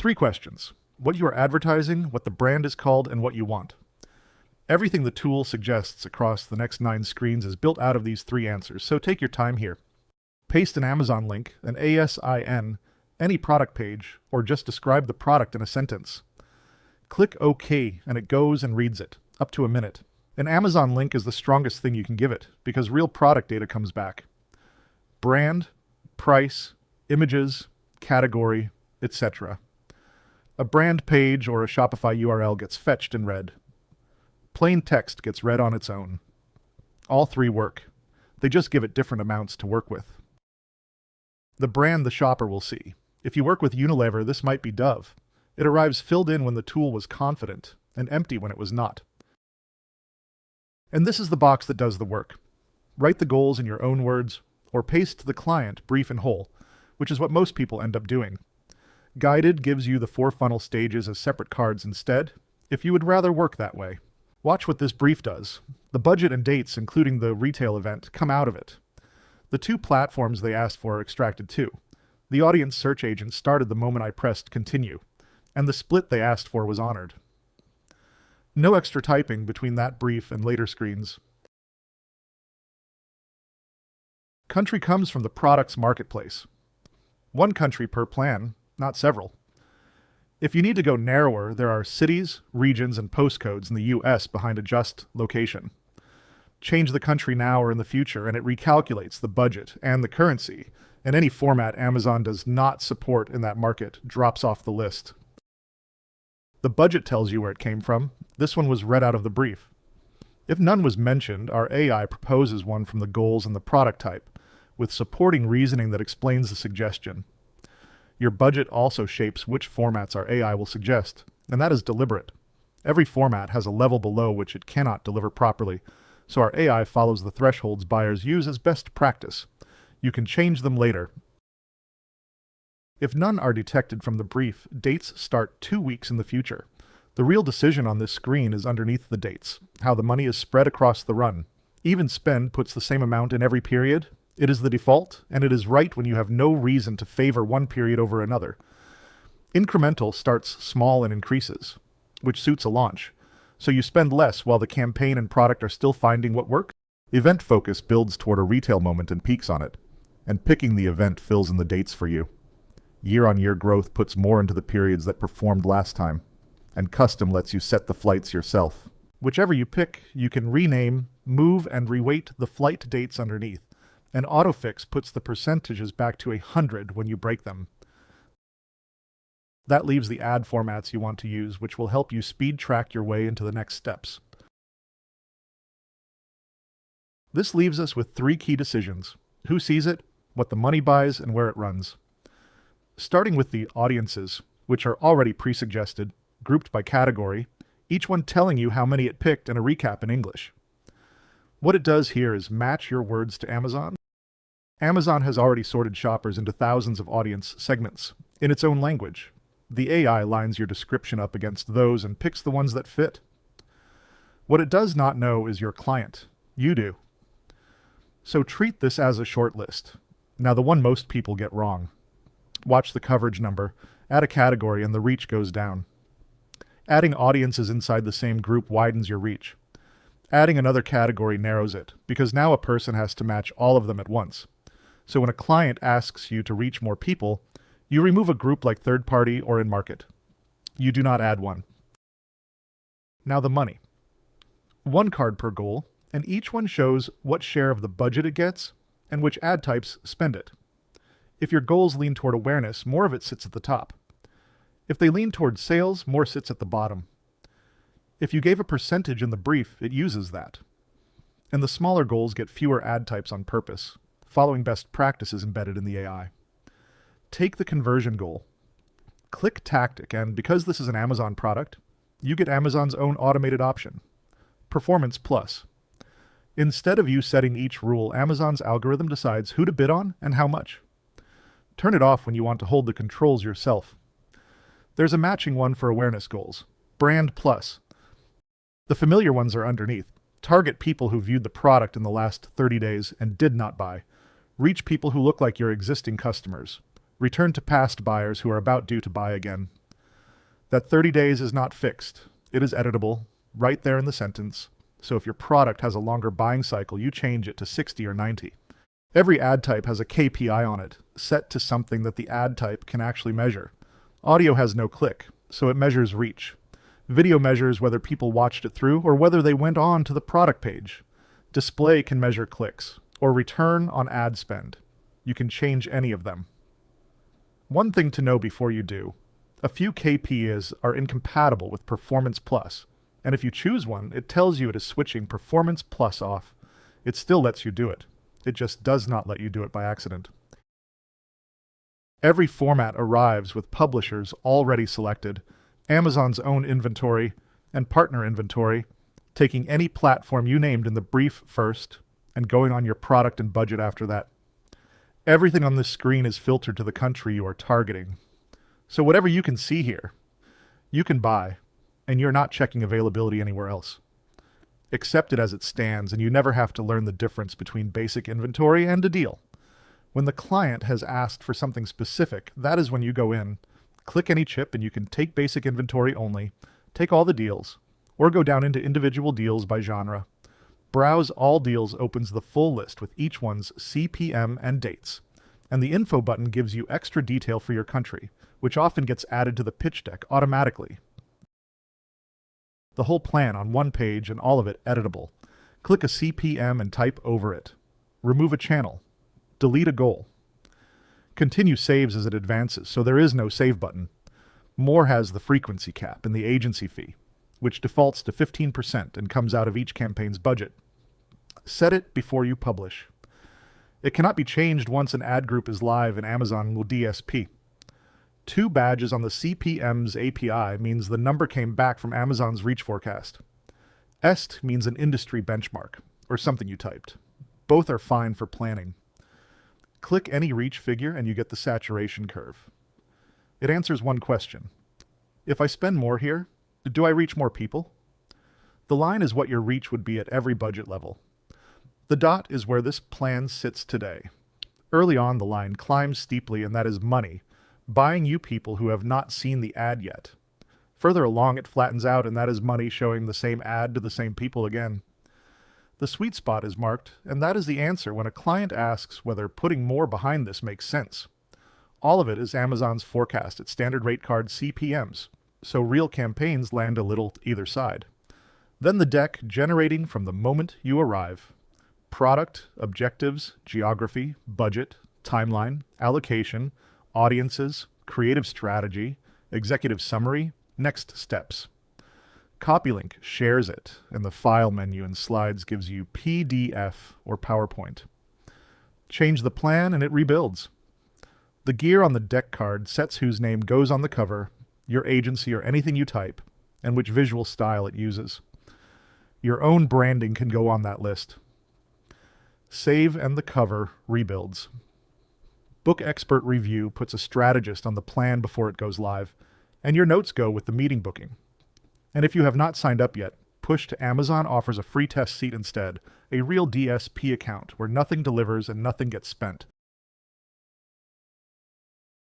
3 questions: what you are advertising, what the brand is called, and what you want. Everything the tool suggests across the next 9 screens is built out of these 3 answers, so take your time here. Paste an Amazon link, an ASIN, any product page, or just describe the product in a sentence. Click OK, and it goes and reads it, up to a minute. An Amazon link is the strongest thing you can give it, because real product data comes back. Brand, price, images, category, etc. A brand page or a Shopify URL gets fetched and read. Plain text gets read on its own. All 3 work. They just give it different amounts to work with. The brand the shopper will see. If you work with Unilever, this might be Dove. It arrives filled in when the tool was confident, and empty when it was not. And this is the box that does the work. Write the goals in your own words, or paste to the client brief and whole, which is what most people end up doing. Guided gives you the 4 funnel stages as separate cards instead, if you would rather work that way. Watch what this brief does. The budget and dates, including the retail event, come out of it. The 2 platforms they asked for are extracted too. The audience search agent started the moment I pressed continue, and the split they asked for was honored. No extra typing between that brief and later screens. Country comes from the product's marketplace. 1 country per plan, not several. If you need to go narrower, there are cities, regions, and postcodes in the US behind adjust location. Change the country now or in the future, and it recalculates the budget and the currency, and any format Amazon does not support in that market drops off the list. The budget tells you where it came from. This one was read out of the brief. If none was mentioned, our AI proposes one from the goals and the product type, with supporting reasoning that explains the suggestion. Your budget also shapes which formats our AI will suggest, and that is deliberate. Every format has a level below which it cannot deliver properly, so our AI follows the thresholds buyers use as best practice. You can change them later. If none are detected from the brief, dates start 2 weeks in the future. The real decision on this screen is underneath the dates, how the money is spread across the run. Even spend puts the same amount in every period. It is the default, and it is right when you have no reason to favor one period over another. Incremental starts small and increases, which suits a launch, so you spend less while the campaign and product are still finding what works. Event focus builds toward a retail moment and peaks on it, and picking the event fills in the dates for you. Year-on-year growth puts more into the periods that performed last time, and custom lets you set the flights yourself. Whichever you pick, you can rename, move, and reweight the flight dates underneath, and autofix puts the percentages back to 100 when you break them. That leaves the ad formats you want to use, which will help you speed track your way into the next steps. This leaves us with 3 key decisions: who sees it, what the money buys, and where it runs. Starting with the audiences, which are already pre-suggested, grouped by category, each one telling you how many it picked and a recap in English. What it does here is match your words to Amazon. Amazon has already sorted shoppers into thousands of audience segments in its own language. The AI lines your description up against those and picks the ones that fit. What it does not know is your client. You do. So treat this as a short list. Now, the one most people get wrong. Watch the coverage number, add a category, and the reach goes down. Adding audiences inside the same group widens your reach. Adding another category narrows it, because now a person has to match all of them at once. So when a client asks you to reach more people, you remove a group like third party or in market. You do not add one. Now the money. 1 card per goal, and each one shows what share of the budget it gets and which ad types spend it. If your goals lean toward awareness, more of it sits at the top. If they lean toward sales, more sits at the bottom. If you gave a percentage in the brief, it uses that. And the smaller goals get fewer ad types on purpose, following best practices embedded in the AI. Take the conversion goal. Click Tactic, and because this is an Amazon product, you get Amazon's own automated option, Performance Plus. Instead of you setting each rule, Amazon's algorithm decides who to bid on and how much. Turn it off when you want to hold the controls yourself. There's a matching one for awareness goals, Brand Plus. The familiar ones are underneath. Target people who viewed the product in the last 30 days and did not buy. Reach people who look like your existing customers. Return to past buyers who are about due to buy again. That 30 days is not fixed. It is editable right there in the sentence. So if your product has a longer buying cycle, you change it to 60 or 90. Every ad type has a KPI on it, set to something that the ad type can actually measure. Audio has no click, so it measures reach. Video measures whether people watched it through or whether they went on to the product page. Display can measure clicks or return on ad spend. You can change any of them. One thing to know before you do: a few KPIs are incompatible with Performance Plus, and if you choose one, it tells you it is switching Performance Plus off. It still lets you do it. It just does not let you do it by accident. Every format arrives with publishers already selected, Amazon's own inventory, and partner inventory, taking any platform you named in the brief first and going on your product and budget after that. Everything on this screen is filtered to the country you are targeting. So whatever you can see here, you can buy, and you're not checking availability anywhere else. Accept it as it stands, and you never have to learn the difference between basic inventory and a deal. When the client has asked for something specific, that is when you go in, click any chip, and you can take basic inventory only, take all the deals, or go down into individual deals by genre. Browse all deals opens the full list with each one's CPM and dates, and the info button gives you extra detail for your country, which often gets added to the pitch deck automatically. The whole plan on one page and all of it editable. Click a CPM and type over it. Remove a channel. Delete a goal. Continue saves as it advances, so there is no save button. More has the frequency cap and the agency fee, which defaults to 15% and comes out of each campaign's budget. Set it before you publish. It cannot be changed once an ad group is live and Amazon will DSP. 2 badges on the CPMs API means the number came back from Amazon's reach forecast. EST means an industry benchmark, or something you typed. Both are fine for planning. Click any reach figure and you get the saturation curve. It answers one question. If I spend more here, do I reach more people? The line is what your reach would be at every budget level. The dot is where this plan sits today. Early on, the line climbs steeply, and that is money, buying you people who have not seen the ad yet. Further along, it flattens out, and that is money showing the same ad to the same people again. The sweet spot is marked, and that is the answer when a client asks whether putting more behind this makes sense. All of it is Amazon's forecast at standard rate card CPMs, so real campaigns land a little either side. Then the deck generating from the moment you arrive. Product, objectives, geography, budget, timeline, allocation, audiences, creative strategy, executive summary, next steps. CopyLink shares it, and the file menu in slides gives you PDF or PowerPoint. Change the plan and it rebuilds. The gear on the deck card sets whose name goes on the cover, your agency or anything you type, and which visual style it uses. Your own branding can go on that list. Save and the cover rebuilds. Book Expert Review puts a strategist on the plan before it goes live, and your notes go with the meeting booking. And if you have not signed up yet, Push to Amazon offers a free test seat instead, a real DSP account where nothing delivers and nothing gets spent.